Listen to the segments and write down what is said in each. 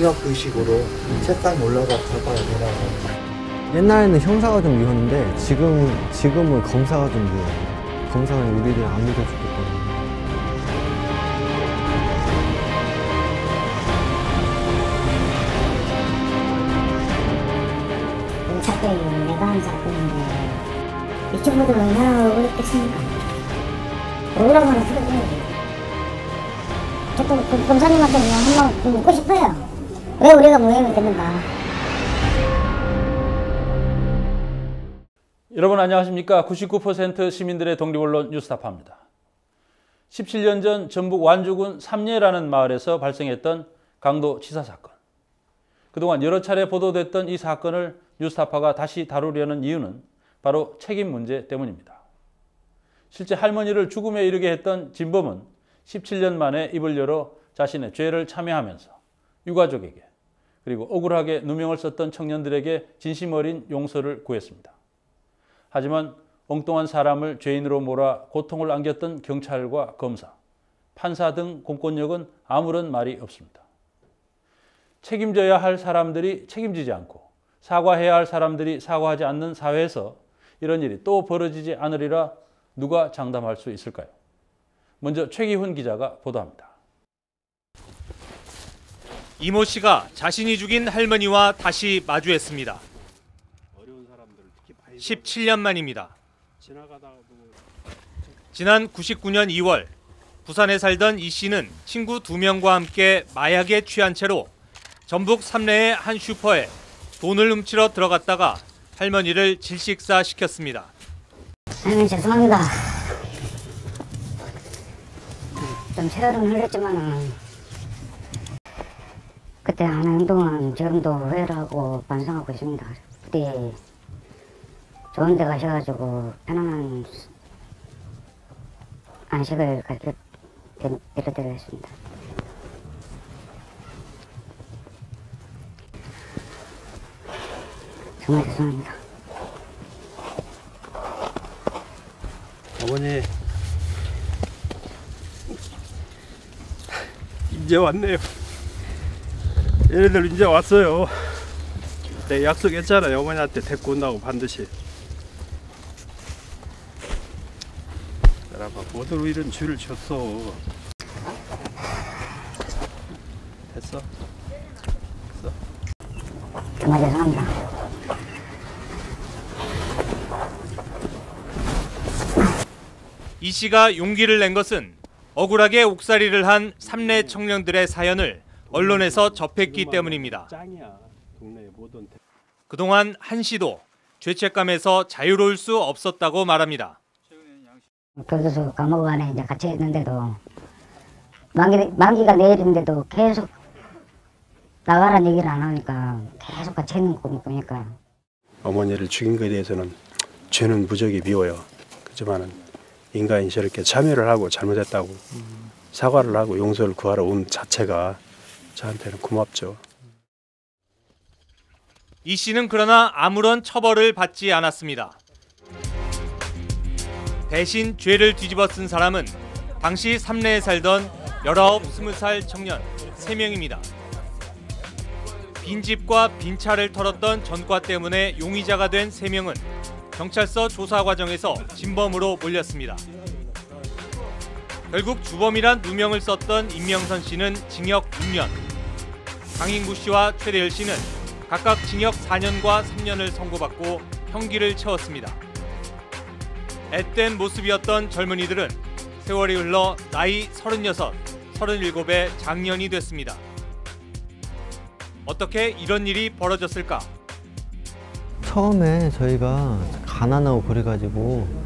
능력의식으로 책상에 올라가서 잡아야 되라고. 옛날에는 형사가 좀 미웠는데 지금은 검사가 좀 미워요. 검사는 우리를 안 믿어주기 때문에. 사건이 내가 한 사건인데 이 친구들은 얼마나 억울했겠습니까? 억울하면 풀어줘야지. 저도 검사님한테 그냥 한번 묻고 싶어요. 왜 우리가 모형이 됐는가? 여러분 안녕하십니까. 99% 시민들의 독립언론 뉴스타파입니다. 17년 전 전북 완주군 삼례라는 마을에서 발생했던 강도치사 사건. 그동안 여러 차례 보도됐던 이 사건을 뉴스타파가 다시 다루려는 이유는 바로 책임 문제 때문입니다. 실제 할머니를 죽음에 이르게 했던 진범은 17년 만에 입을 열어 자신의 죄를 참회하면서 유가족에게 그리고 억울하게 누명을 썼던 청년들에게 진심 어린 용서를 구했습니다. 하지만 엉뚱한 사람을 죄인으로 몰아 고통을 안겼던 경찰과 검사, 판사 등 공권력은 아무런 말이 없습니다. 책임져야 할 사람들이 책임지지 않고 사과해야 할 사람들이 사과하지 않는 사회에서 이런 일이 또 벌어지지 않으리라 누가 장담할 수 있을까요? 먼저 최기훈 기자가 보도합니다. 이모 씨가 자신이 죽인 할머니와 다시 마주했습니다. 17년 만입니다. 지난 99년 2월 부산에 살던 이 씨는 친구 2명과 함께 마약에 취한 채로 전북 삼례의 한 슈퍼에 돈을 훔치러 들어갔다가 할머니를 질식사시켰습니다. 할머니 죄송합니다. 좀 세월은 흘렀지만은 그때 한 행동은 지금도 후회를 하고 반성하고 있습니다. 그때 좋은 데 가셔가지고 편안한 안식을 빌어드리겠습니다. 정말 죄송합니다. 어머니 이제 왔네요. 얘네들 이제 왔어요. 내가 약속했잖아요. 어머니한테 데리고 온다고 반드시. 여러분 뭐들 이런 줄을 쳤어. 됐어? 됐어? 정말 죄송합니다. 이 씨가 용기를 낸 것은 억울하게 옥살이를 한 삼례 청년들의 사연을 언론에서 접했기 때문입니다. 그동안 한 씨도 죄책감에서 자유로울 수 없었다고 말합니다. 교도소 감옥 안에 이제 갇혀 있는데도 만기가 내일인데도 계속 나가라는 얘기를 안 하니까 계속 갇혀 있는 거 보니까 어머니를 죽인 것에 대해서는 죄는 무적이 미워요. 그렇지만은 인간이 저렇게 참여를 하고 잘못했다고 사과를 하고 용서를 구하러 온 자체가 저한테는 고맙죠. 이 씨는 그러나 아무런 처벌을 받지 않았습니다. 대신 죄를 뒤집어 쓴 사람은 당시 삼례에 살던 19, 20살 청년 3명입니다. 빈집과 빈 차를 털었던 전과 때문에 용의자가 된 3명은 경찰서 조사 과정에서 진범으로 몰렸습니다. 결국 주범이란 누명을 썼던 임명선 씨는 징역 6년, 강인구 씨와 최대열 씨는 각각 징역 4년과 3년을 선고받고 형기를 채웠습니다. 앳된 모습이었던 젊은이들은 세월이 흘러 나이 36, 37의 장년이 됐습니다. 어떻게 이런 일이 벌어졌을까? 처음에 저희가 가난하고 그래가지고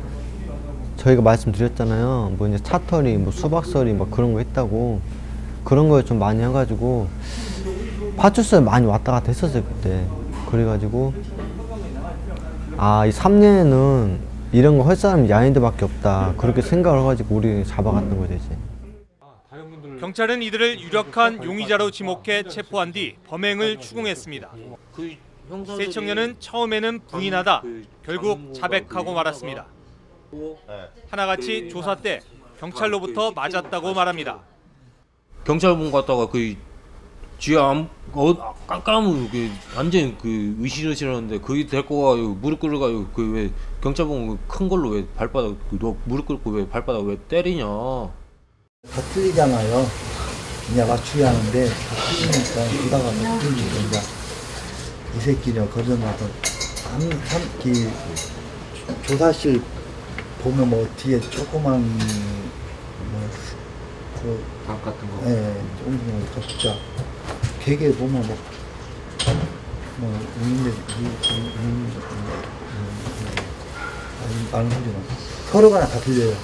저희가 말씀드렸잖아요. 뭐 이제 차털이, 뭐 수박설이 막 그런 거 했다고. 그런 걸 좀 많이 해가지고 파출소에 많이 왔다 갔다 했었어요 그때. 그래가지고 이 3년에는 이런 거 할 사람이 야인들밖에 없다. 그렇게 생각을 해가지고 우리 잡아갔던 거죠 이제. 경찰은 이들을 유력한 용의자로 지목해 체포한 뒤 범행을 추궁했습니다. 세 청년은 처음에는 부인하다 결국 자백하고 말았습니다. 하나같이 조사 때 경찰로부터 맞았다고 말합니다. 경찰분 갔다가 쥐암 깜깜하고 완전 으실으실하는데 거기 데리고 가 무릎 꿇어가지고 왜 경찰분 큰 걸로 왜 발바닥 너 무릎 꿇고 왜 발바닥 왜 때리냐? 다 틀리잖아요. 이제 맞추기 하는데 다 틀리니까 보다가 못 틀리니까 이제 이 새끼는 거짓말도 조사실 보면 뭐 뒤에 조그만 밥 같은 거. 예, 조금 적자. 되게 보면 아는 소리는 서로가 다 들려요.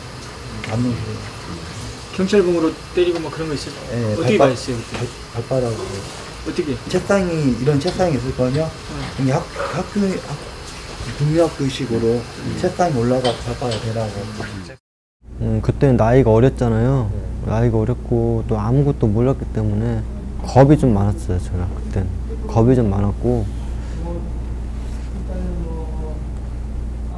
맞는 소리. 경찰봉으로 때리고 뭐 그런 거 있어요? 예, 어떻게 받았어요? 발바닥으로. 어떻게? 이런 책상이 있을 거냐? 이게 국민학교식으로 책상이 올라가서 발바닥 대라고. 그때는 나이가 어렸잖아요. 나이가 어렸고 또 아무것도 몰랐기 때문에 겁이 좀 많았어요. 저는 그때는 겁이 좀 많았고,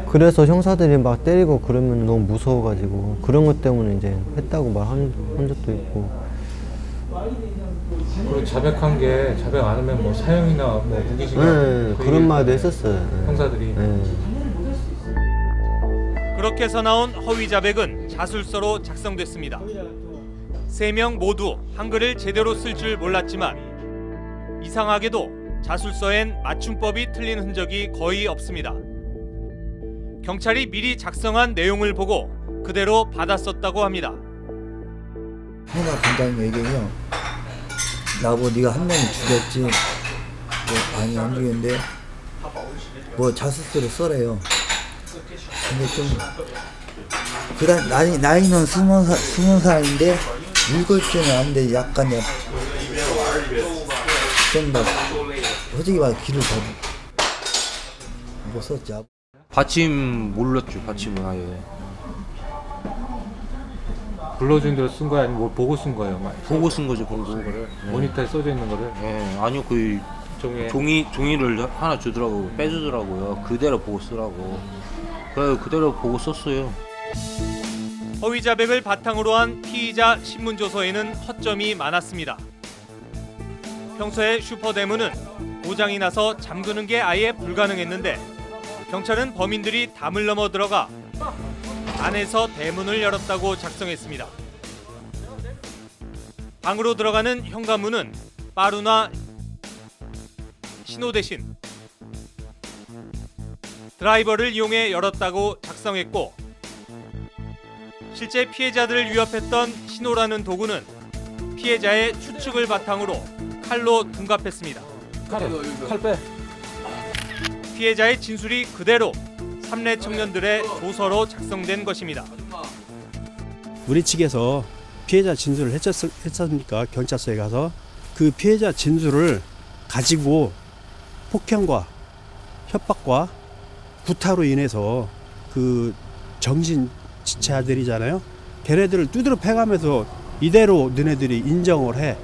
그래서 형사들이 막 때리고 그러면 너무 무서워가지고 그런 것 때문에 이제 했다고 말한 적도 있고. 그리고 자백한 게 자백 안 하면 뭐 사형이나 뭐 무기징역 그런 말도 했었어요. 형사들이. 그렇게 해서 나온 허위 자백은 자술서로 작성됐습니다. 3명 모두 한글을 제대로 쓸 줄 몰랐지만 이상하게도 자술서엔 맞춤법이 틀린 흔적이 거의 없습니다. 경찰이 미리 작성한 내용을 보고 그대로 받았었다고 합니다. 하나 반장님 얘기해요. 나보고 네가 한 명을 죽였지. 뭐 아니 안 죽였는데 뭐 자술서를 써래요. 근데 좀 그다음 나이는 20살인데 읽을 줄은 아는데 약간 좀 막 솔직히 말 길을 잘 못 썼지. 받침 몰랐죠. 받침은 아예. 불러준 대로 쓴 거야 아니면 뭐 보고 쓴 거예요? 보고 쓴 거죠. 보고 쓴 거를. 모니터에 써져 있는 거를? 네, 아니요. 종이를 하나 주더라고. 빼주더라고요. 그대로 보고 쓰라고. 그래서 그대로 보고 썼어요. 허위 자백을 바탕으로 한 피의자 신문조서에는 허점이 많았습니다. 평소에 슈퍼대문은 고장이 나서 잠그는 게 아예 불가능했는데 경찰은 범인들이 담을 넘어 들어가 안에서 대문을 열었다고 작성했습니다. 방으로 들어가는 현관문은 빠루나 신호 대신 드라이버를 이용해 열었다고 작성했고, 실제 피해자들을 위협했던 신호라는 도구는 피해자의 추측을 바탕으로 칼로 둔갑했습니다. 칼 빼. 피해자의 진술이 그대로 삼례 청년들의 조서로 작성된 것입니다. 우리 측에서 피해자 진술을 했었으니까 경찰서에 가서 그 피해자 진술을 가지고 폭행과 협박과 구타로 인해서 그 정신 지체아들이잖아요. 걔네들을 두드려 패가면서 이대로 너네들이 인정을 해.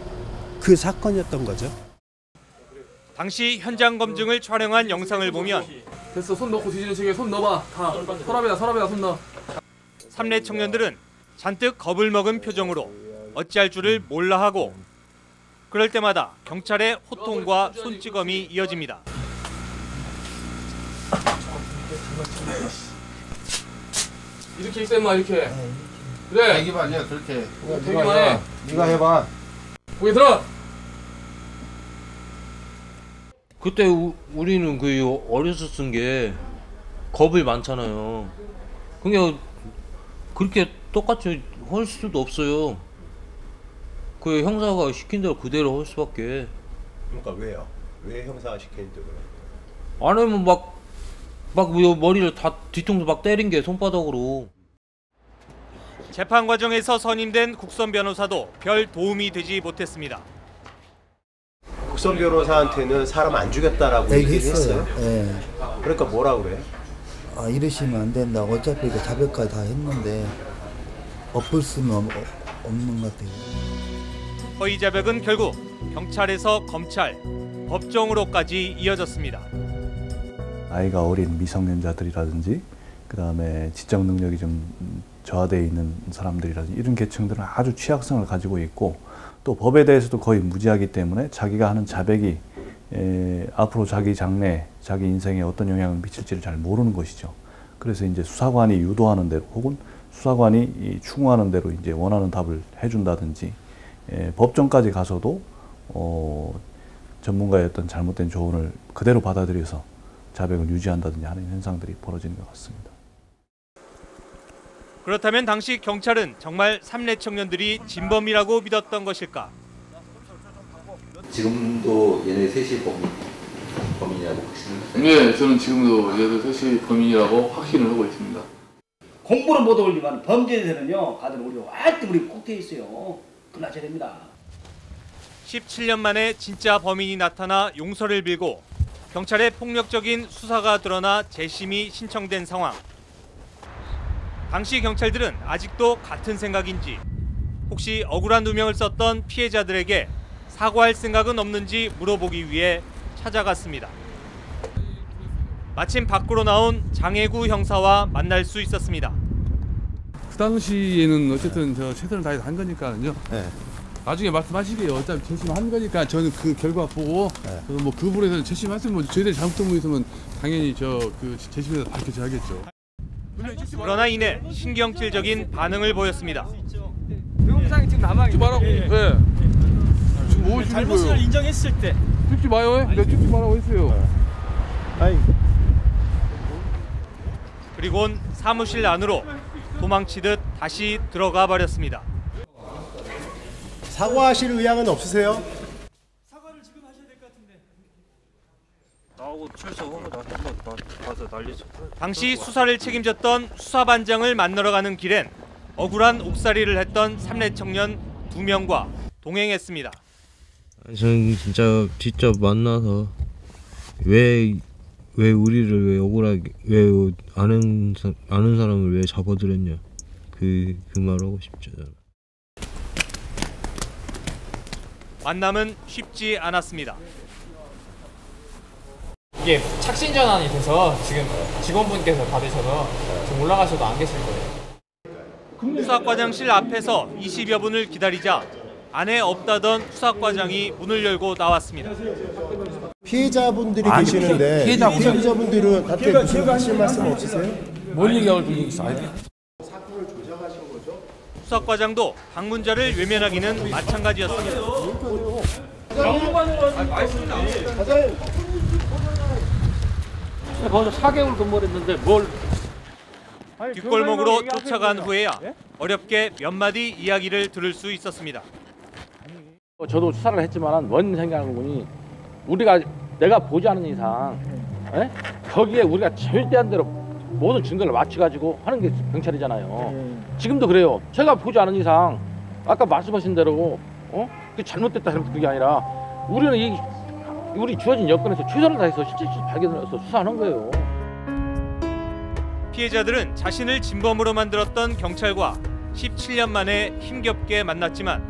그 사건이었던 거죠. 당시 현장 검증을 촬영한 영상을 보면 됐어. 손 넣고 뒤지는 식에 손 넣어봐. 다 서랍에다 손 넣어. 삼례 청년들은 잔뜩 겁을 먹은 표정으로 어찌할 줄을 몰라 하고, 그럴 때마다 경찰의 호통과 손찌검이 이어집니다. 이렇게 있어 임마 이렇게. 그래. 대기만 아니야 그렇게. 대기만 해. 네가 해봐. 고개 들어. 그때 우리는 그 어려서 쓴 게 겁이 많잖아요. 그냥 그렇게 똑같이 할 수도 없어요. 그 형사가 시킨 대로 그대로 할 수밖에. 그러니까 왜요? 왜 형사가 시키는데 그래? 안 하면 막 머리를 다 뒤통수 막 때린 게 손바닥으로. 재판 과정에서 선임된 국선 변호사도 별 도움이 되지 못했습니다. 국선 변호사한테는 사람 안 죽였다라고 얘기를 했어요. 예. 그러니까 뭐라고 그래? 아, 이러시면 안 된다. 어차피 그 자백까지 다 했는데 엎을 수는 없는 것 같아요. 허위 자백은 결국 경찰에서 검찰, 법정으로까지 이어졌습니다. 나이가 어린 미성년자들이라든지 그다음에 지적 능력이 좀 저하되어 있는 사람들이라든지 이런 계층들은 아주 취약성을 가지고 있고 또 법에 대해서도 거의 무지하기 때문에 자기가 하는 자백이 앞으로 자기 장래, 자기 인생에 어떤 영향을 미칠지를 잘 모르는 것이죠. 그래서 이제 수사관이 유도하는 대로 혹은 수사관이 추궁하는 대로 이제 원하는 답을 해준다든지 법정까지 가서도 전문가의 어떤 잘못된 조언을 그대로 받아들여서 자백을 유지한다든지 하는 현상들이 벌어지는 것 같습니다. 그렇다면 당시 경찰은 정말 삼례 청년들이 진범이라고 믿었던 것일까? 지금도 얘네 셋이 범인이라고 확신을? 네, 저는 지금도 얘들 셋이 범인이라고 확신을 하고 있습니다. 공부는 못 올리면 범죄에 대해서는요, 다들 우리 하여튼 우리 꼭 돼 있어요. 끝나셔야 됩니다. 17년 만에 진짜 범인이 나타나 용서를 빌고 경찰의 폭력적인 수사가 드러나 재심이 신청된 상황. 당시 경찰들은 아직도 같은 생각인지, 혹시 억울한 누명을 썼던 피해자들에게 사과할 생각은 없는지 물어보기 위해 찾아갔습니다. 마침 밖으로 나온 장혜구 형사와 만날 수 있었습니다. 그 당시에는 어쨌든 저 최선을 다해서 한 거니까요. 네. 나중에 말씀하시게요. 어차피 재심한 거니까 저는 그 결과 보고 뭐 그 부분에서 재심했으면 저희들이 잘못된 부분이 있으면 당연히 그 재심에서 밝혀져야겠죠. 그러나 이내 신경질적인 반응을 보였습니다. 동영상이 지금 남아 있는 말하고, 예. 지금 뭐 잘못을 거예요? 인정했을 때 찍지 마요. 내가 찍지 말라고 했어요. 그리곤 사무실 안으로 도망치듯 다시 들어가 버렸습니다. 사과하실 의향은 없으세요? 사과를 지금 하셔야 될 것 같은데. 나하고 출석하고 나 가서 난리 쳤어. 당시 수사를 책임졌던 수사반장을 만나러 가는 길엔 억울한 옥살이를 했던 삼례 청년 2명과 동행했습니다. 저는 진짜 만나서 왜 우리를 왜 억울하게 왜 아는 사람을 왜 잡아들였냐 그 말하고 싶죠. 저는. 만남은 쉽지 않았습니다. 이게 착신 전환이 돼서 지금 직원분께서 받으셔서 지금 올라가셔도 안 계실 거예요. 수사과장실 앞에서 20여 분을 기다리자 안에 없다던 수사과장이 문을 열고 나왔습니다. 피해자분들이 계시는데 피해자분들은 다들 무슨 하실 말씀 없으세요? 뭔 얘기하고 있어요? 수사과장도 방문자를 외면하기는 마찬가지였습니다. 거기서 4개월 근무를 했는데 뭘? 뒷골목으로 쫓아간 후에야 어렵게 몇 마디 이야기를 들을 수 있었습니다. 저도 수사를 했지만 뭔 생각하는 분이 내가 보지 않은 이상 거기에 우리가 절대한 대로 모든 증거를 맞춰가지고 하는 게 경찰이잖아요. 지금도 그래요. 제가 보지 않은 이상 아까 말씀하신 대로 그 잘못됐다 잘못 그게 아니라 우리는 우리 주어진 여건에서 최선을 다해서 실질 발견해서 수사하는 거예요. 피해자들은 자신을 진범으로 만들었던 경찰과 17년 만에 힘겹게 만났지만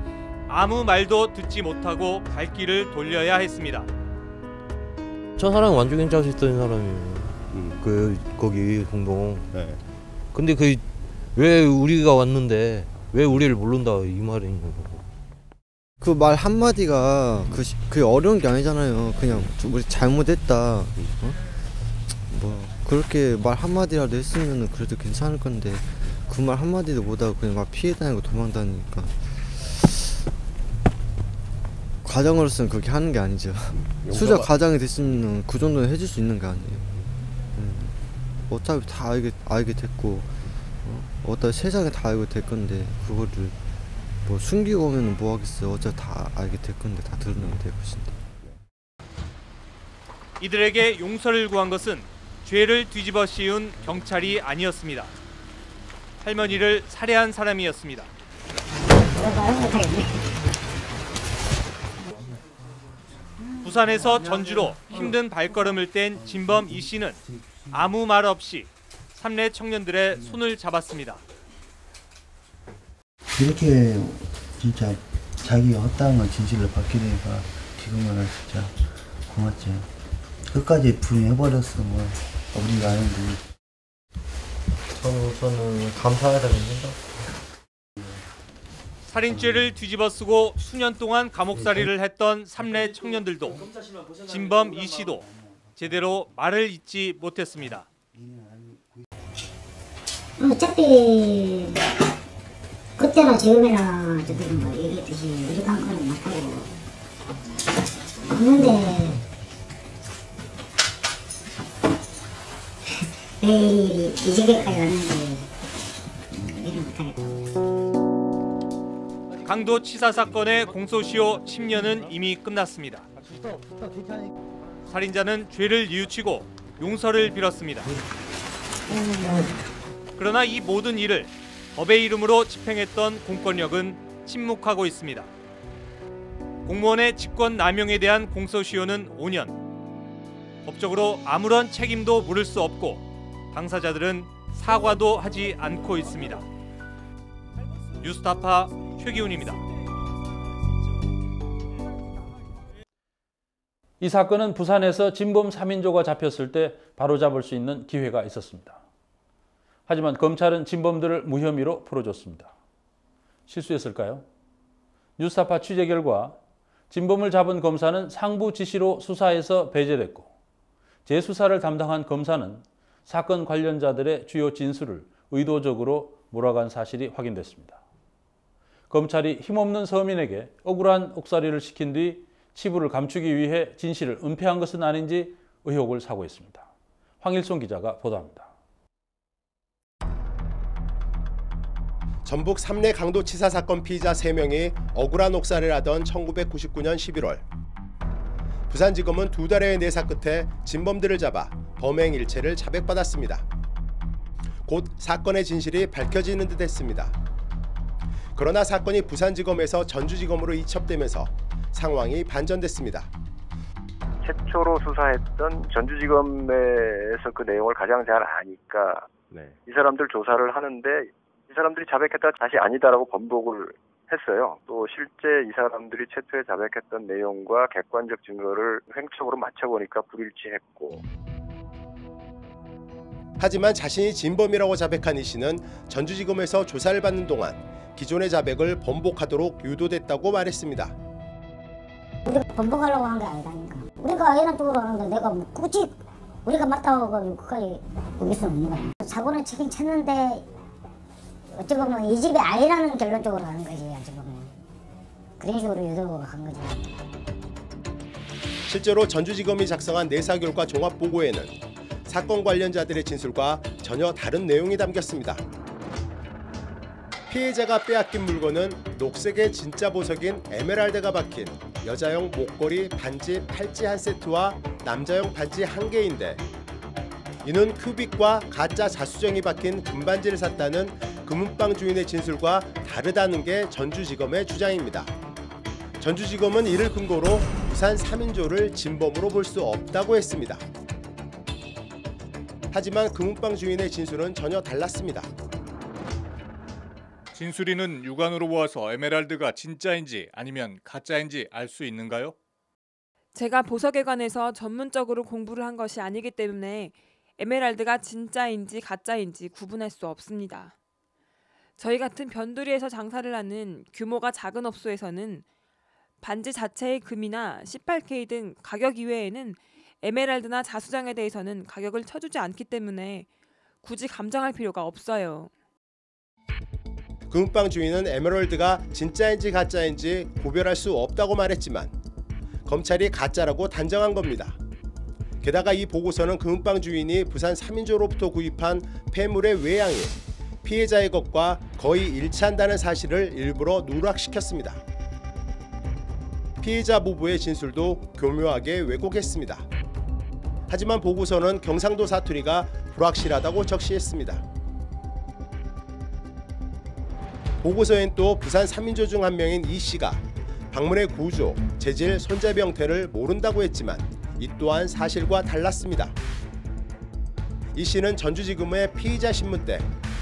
아무 말도 듣지 못하고 갈 길을 돌려야 했습니다. 저 사람은 완주경찰서 있던 사람이에요. 거기 동동. 네. 근데 왜 우리가 왔는데 왜 우리를 모른다 이 말인 거고. 그 말 한마디가 그 어려운 게 아니잖아요. 그냥 우리 잘못했다. 뭐 그렇게 말 한마디라도 했으면 그래도 괜찮을 건데 그 말 한마디도 못하고 그냥 막 피해 다니고 도망 다니니까 과장으로서는 그렇게 하는 게 아니죠. 수자 과장이 됐으면 그 정도는 해줄 수 있는 게 아니에요. 어차피 다 알게 됐고 어차피 세상에 다 알고 될 건데 그거를 뭐 숨기고 오면 뭐 하겠어요. 어차피 다 알게 될 건데 다 드러나게 될 것인데. 이들에게 용서를 구한 것은 죄를 뒤집어 씌운 경찰이 아니었습니다. 할머니를 살해한 사람이었습니다. 부산에서 전주로 힘든 발걸음을 뗀 진범 이 씨는 아무 말 없이 삼례 청년들의 손을 잡았습니다. 이렇게 진짜 자기가 헛다한 진실을 받게 되니까 지금은 진짜 고맙죠. 끝까지 부인해버렸으면 우리가 아는데. 저는 감사하다고 생각. 살인죄를 뒤집어쓰고 수년 동안 감옥살이를 했던 삼례 청년들도 진범 이 씨도 제대로 말을 잇지 못했습니다. 어차피 그때나 지금이나 저들은 뭐 얘기했듯이 유력한 거는 못하고 없는데 왜 이제까지 왔는지 이해를 못하겠다. 강도치사 사건의 공소시효 10년은 이미 끝났습니다. 살인자는 죄를 뉘우치고 용서를 빌었습니다. 그러나 이 모든 일을 법의 이름으로 집행했던 공권력은 침묵하고 있습니다. 공무원의 직권 남용에 대한 공소시효는 5년. 법적으로 아무런 책임도 물을 수 없고 당사자들은 사과도 하지 않고 있습니다. 뉴스타파 최기훈입니다. 이 사건은 부산에서 진범 3인조가 잡혔을 때 바로잡을 수 있는 기회가 있었습니다. 하지만 검찰은 진범들을 무혐의로 풀어줬습니다. 실수했을까요? 뉴스타파 취재 결과 진범을 잡은 검사는 상부 지시로 수사에서 배제됐고 재수사를 담당한 검사는 사건 관련자들의 주요 진술을 의도적으로 몰아간 사실이 확인됐습니다. 검찰이 힘없는 서민에게 억울한 옥살이를 시킨 뒤 치부를 감추기 위해 진실을 은폐한 것은 아닌지 의혹을 사고 있습니다. 황일송 기자가 보도합니다. 전북 삼례 강도치사 사건 피의자 3명이 억울한 옥살이를 하던 1999년 11월 부산지검은 2달의 내사 끝에 진범들을 잡아 범행 일체를 자백받았습니다. 곧 사건의 진실이 밝혀지는 듯 했습니다. 그러나 사건이 부산지검에서 전주지검으로 이첩되면서 상황이 반전됐습니다. 최초로 수사했던 전주지검에서 그 내용을 가장 잘 아니까 이 사람들 조사를 하는데 이 사람들이 자백했다 다시 아니다라고 번복을 했어요. 또 실제 이 사람들이 최초에 자백했던 내용과 객관적 증거를 횡적으로 맞춰보니까 불일치했고. 하지만 자신이 진범이라고 자백한 이 씨는 전주지검에서 조사를 받는 동안 기존의 자백을 번복하도록 유도됐다고 말했습니다. 우리가 번복하려고 한 게 아니라니까. 우리가 이런 쪽으로 하는데 내가 뭐 굳이 우리가 맞다고 끝까지 여길 수는 없는 거야. 사고는 치긴 쳤는데 어찌 보면 이 집이 아니라는 결론 쪽으로 가는 거지. 어찌 보면 그런 식으로 유도한 거지. 실제로 전주지검이 작성한 내사 결과 종합 보고에는 사건 관련자들의 진술과 전혀 다른 내용이 담겼습니다. 피해자가 빼앗긴 물건은 녹색의 진짜 보석인 에메랄드가 박힌 여자용 목걸이, 반지, 팔찌 한 세트와 남자용 반지 1개인데 이는 큐빅과 가짜 자수정이 박힌 금반지를 샀다는 금은방 주인의 진술과 다르다는 게 전주지검의 주장입니다. 전주지검은 이를 근거로 부산 3인조를 진범으로 볼 수 없다고 했습니다. 하지만 금은방 주인의 진술은 전혀 달랐습니다. 진수리는 육안으로 보아서 에메랄드가 진짜인지 아니면 가짜인지 알 수 있는가요? 제가 보석에 관해서 전문적으로 공부를 한 것이 아니기 때문에 에메랄드가 진짜인지 가짜인지 구분할 수 없습니다. 저희 같은 변두리에서 장사를 하는 규모가 작은 업소에서는 반지 자체의 금이나 18K 등 가격 이외에는 에메랄드나 자수장에 대해서는 가격을 쳐주지 않기 때문에 굳이 감정할 필요가 없어요. 금은방 주인은 에메랄드가 진짜인지 가짜인지 구별할 수 없다고 말했지만 검찰이 가짜라고 단정한 겁니다. 게다가 이 보고서는 금은방 주인이 부산 3인조로부터 구입한 폐물의 외양이 피해자의 것과 거의 일치한다는 사실을 일부러 누락시켰습니다. 피해자 부부의 진술도 교묘하게 왜곡했습니다. 하지만 보고서는 경상도 사투리가 불확실하다고 적시했습니다. 보고서엔 또 부산 3인조 중 한 명인 이 씨가 방문의 구조, 재질, 손잡이 형태를 모른다고 했지만 이 또한 사실과 달랐습니다. 이 씨는 전주지검의 피의자 신문 때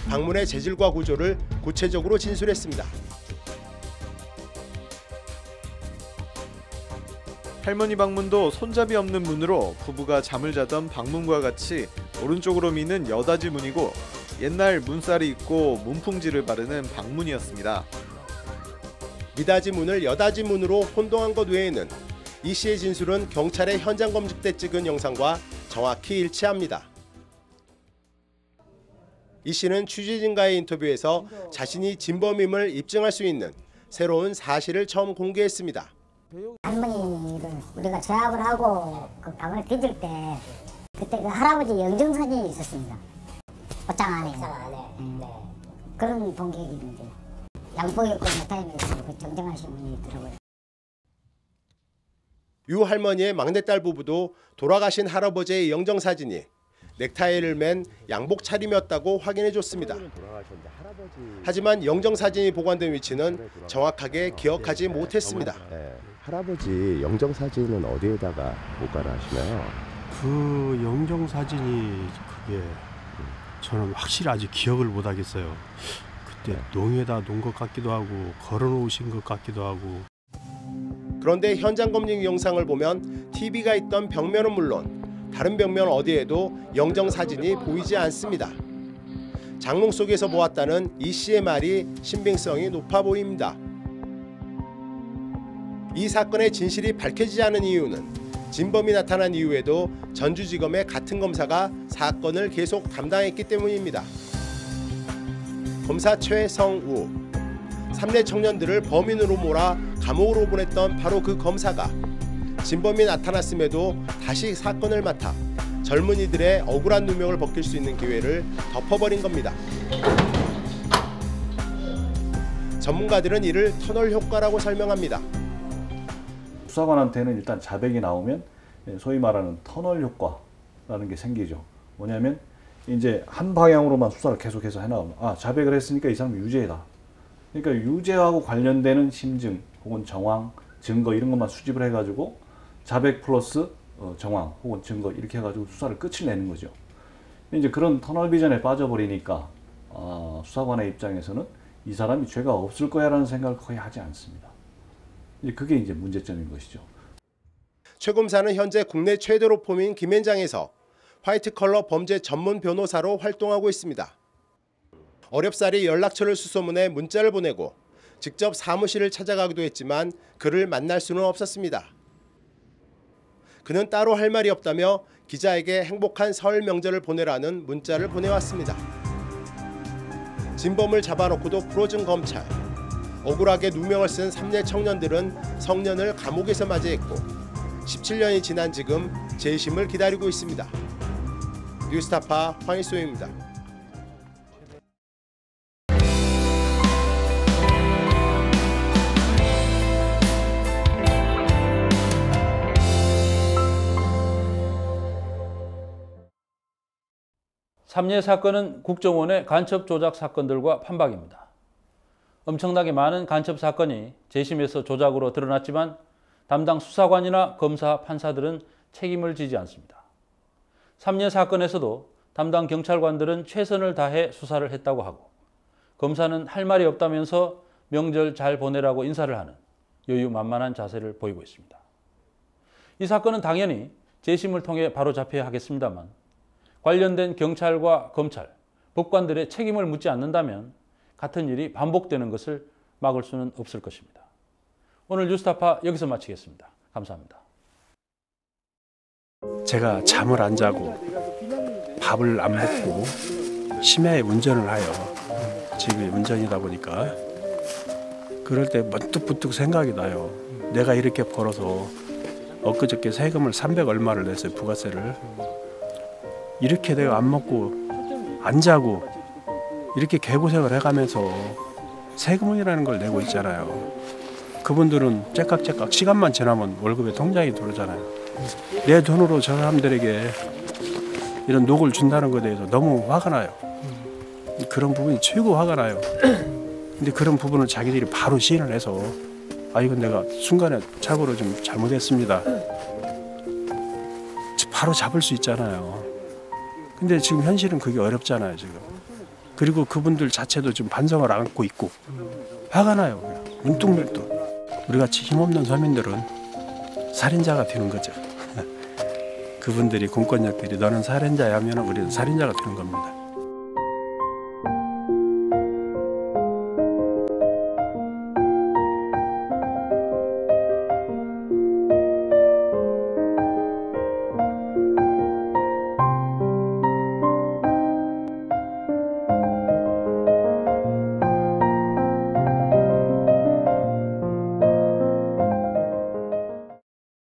방문의 재질과 구조를 구체적으로 진술했습니다. 할머니 방문도 손잡이 없는 문으로 부부가 잠을 자던 방문과 같이 오른쪽으로 미는 여닫이 문이고 옛날 문살이 있고 문풍지를 바르는 방문이었습니다. 미닫이 문을 여닫이 문으로 혼동한 것 외에는 이 씨의 진술은 경찰의 현장 검증 때 찍은 영상과 정확히 일치합니다. 이 씨는 취재진과의 인터뷰에서 자신이 진범임을 입증할 수 있는 새로운 사실을 처음 공개했습니다. 할머니를 우리가 제압을 하고 그 방을 뒤질 때 그때 그 할아버지 영정사진이 있었습니다. 옷장 안에. 그런 동기가 있는데 양복 입고 나타나면서 그 정정하신 분이 있더라고요. 유 할머니의 막내딸 부부도 돌아가신 할아버지의 영정사진이 넥타이를 맨 양복 차림이었다고 확인해줬습니다. 하지만 영정사진이 보관된 위치는 정확하게 기억하지 못했습니다. 할아버지 영정사진은 어디에다가 보관을 하시나요? 그 영정사진이 그게 저는 확실히 아직 기억을 못하겠어요. 그때 농에다 놓은 것 같기도 하고 걸어놓으신 것 같기도 하고. 그런데 현장 검증 영상을 보면 TV가 있던 벽면은 물론 다른 벽면 어디에도 영정사진이 보이지 않습니다. 장롱 속에서 보았다는 이 씨의 말이 신빙성이 높아 보입니다. 이 사건의 진실이 밝혀지지 않은 이유는 진범이 나타난 이후에도 전주지검의 같은 검사가 사건을 계속 담당했기 때문입니다. 검사 최성우, 3대 청년들을 범인으로 몰아 감옥으로 보냈던 바로 그 검사가 진범이 나타났음에도 다시 사건을 맡아 젊은이들의 억울한 누명을 벗길 수 있는 기회를 덮어버린 겁니다. 전문가들은 이를 터널 효과라고 설명합니다. 수사관한테는 일단 자백이 나오면 소위 말하는 터널 효과라는 게 생기죠. 뭐냐면 이제 한 방향으로만 수사를 계속해서 해나가면 자백을 했으니까 이 사람은 유죄다. 그러니까 유죄하고 관련되는 심증 혹은 정황, 증거 이런 것만 수집을 해가지고 자백 플러스 정황 혹은 증거 이렇게 해가지고 수사를 끝을 내는 거죠. 이제 그런 터널 비전에 빠져버리니까 수사관의 입장에서는 이 사람이 죄가 없을 거야라는 생각을 거의 하지 않습니다. 그게 이제 문제점인 것이죠. 최 검사는 현재 국내 최대로 폼인 김현장에서 화이트 컬러 범죄 전문 변호사로 활동하고 있습니다. 어렵사리 연락처를 수소문해 문자를 보내고 직접 사무실을 찾아가기도 했지만 그를 만날 수는 없었습니다. 그는 따로 할 말이 없다며 기자에게 행복한 설 명절을 보내라는 문자를 보내왔습니다. 진범을 잡아놓고도 풀어준 검찰. 억울하게 누명을 쓴 3대 청년들은 성년을 감옥에서 맞이했고 17년이 지난 지금 재심을 기다리고 있습니다. 뉴스타파 황일소입니다. 삼례 사건은 국정원의 간첩 조작 사건들과 판박입니다. 엄청나게 많은 간첩 사건이 재심에서 조작으로 드러났지만 담당 수사관이나 검사, 판사들은 책임을 지지 않습니다. 삼례 사건에서도 담당 경찰관들은 최선을 다해 수사를 했다고 하고 검사는 할 말이 없다면서 명절 잘 보내라고 인사를 하는 여유만만한 자세를 보이고 있습니다. 이 사건은 당연히 재심을 통해 바로잡혀야 하겠습니다만 관련된 경찰과 검찰, 법관들의 책임을 묻지 않는다면 같은 일이 반복되는 것을 막을 수는 없을 것입니다. 오늘 뉴스타파 여기서 마치겠습니다. 감사합니다. 제가 잠을 안 자고 밥을 안 먹고 심야에 운전을 하여 지금의 운전이다 보니까 그럴 때 문득 생각이 나요. 내가 이렇게 벌어서 엊그저께 세금을 300 얼마를 냈어요. 부가세를. 이렇게 내가 안 먹고 안 자고 이렇게 개고생을 해가면서 세금이라는 걸 내고 있잖아요. 그분들은 째깍째깍 시간만 지나면 월급에 통장이 들어오잖아요. 내 돈으로 저 사람들에게 이런 녹을 준다는 것에 대해서 너무 화가 나요. 그런 부분이 최고 화가 나요. 근데 그런 부분을 자기들이 바로 시인을 해서 아 이건 내가 순간에 착오로 좀 잘못했습니다. 바로 잡을 수 있잖아요. 근데 지금 현실은 그게 어렵잖아요 지금. 그리고 그분들 자체도 좀 반성을 안고 있고 화가 나요. 문득문득. 우리같이 힘없는 서민들은 살인자가 되는 거죠. 그분들이 공권력들이 너는 살인자야 하면 우리는 살인자가 되는 겁니다.